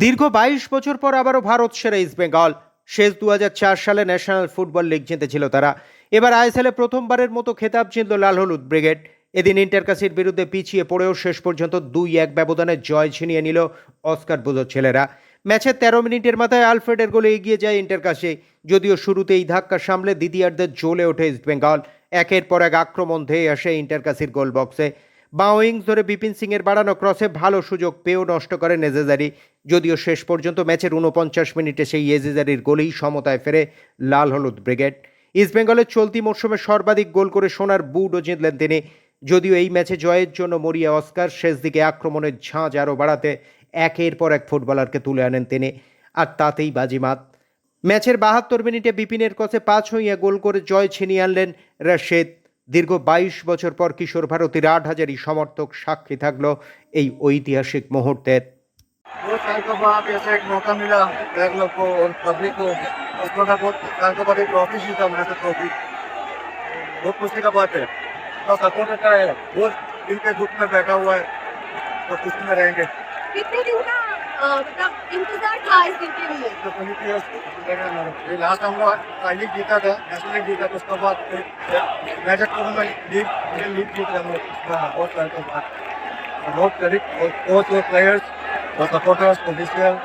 দীর্ঘ ২২ বছর পর আবারও ভারত সেরা ইস্টবেঙ্গল। শেষ ২০০৪ সালে ন্যাশনাল ফুটবল লিগ জিতেছিল তারা। এবার আইএসএলে প্রথমবারের মতো খেতাব জিতল লাল হলুদ ব্রিগেড। এদিন ইন্টারকাসির বিরুদ্ধে পিছিয়ে পড়েও শেষ পর্যন্ত ২-১ ব্যবধানে জয় ছিনিয়ে নিল অস্কার বুজোর ছেলেরা। ম্যাচের ১৩ মিনিটের মাথায় আলফ্রেডের গোলে এগিয়ে যায় ইন্টারকাসি। যদিও শুরুতেই ধাক্কা সামলে দ্বিতীয়ার্ধে জ্বলে ওঠে ইস্টবেঙ্গল। একের পর এক আক্রমণ ধেয়ে আসে ইন্টারকাসির গোল বক্সে। বাঁ উইংস ধরে বিপিন সিং এর বাড়ানো ক্রসে ভালো সুযোগ পেয়েও নষ্ট করে নেজেজারি। যদিও শেষ পর্যন্ত ম্যাচের ৪৯ মিনিটে সেই এজেজারির গোলেই সমতায় ফেরে লাল হলুদ ব্রিগেড। ইস্টবেঙ্গলের চলতি মরশুমে সর্বাধিক গোল করে সোনার বুটও জিতলেন তিনি। যদিও এই ম্যাচে জয়ের জন্য মরিয়া অস্কার, শেষ দিকে আক্রমণের ঝাঁজ আরও বাড়াতে একের পর এক ফুটবলারকে তুলে আনেন তিনি, আর তাতেই বাজিমাত। ম্যাচের ৭২ মিনিটে বিপিনের ক্রসে ৫ হইয়া গোল করে জয় ছিনিয়ে আনলেন রাশেদ। দীর্ঘ ২২ বছর পর কিশোর ভারতীর ৮,০০০ সমর্থক সাক্ষী থাকলো এই ঐতিহাসিক মুহূর্তের। बहुत साल के बाद ऐसा एक मौका मिला बैग लोग को और पब्लिक को, उसको ना बहुत साल के बाद एक ट्रॉफी जीता मैंने तो ट्रॉफी बहुत खुशी का बात है। तो सपोर्ट का है, बहुत दिल के दुख में बैठा हुआ है तो खुशी में रहेंगे। कितने दिन का मतलब इंतजार था इस दिन के लिए? तो ये लास्ट हम लोग लीग जीता था, नेशनल लीग जीता था, उसके बाद मैच टूर्नामेंट लीग जीता हम लोग बहुत साल के बाद। बहुत क्रेडिट और कोच और प्लेयर्स और सपोर्टर्स ऑफिशियल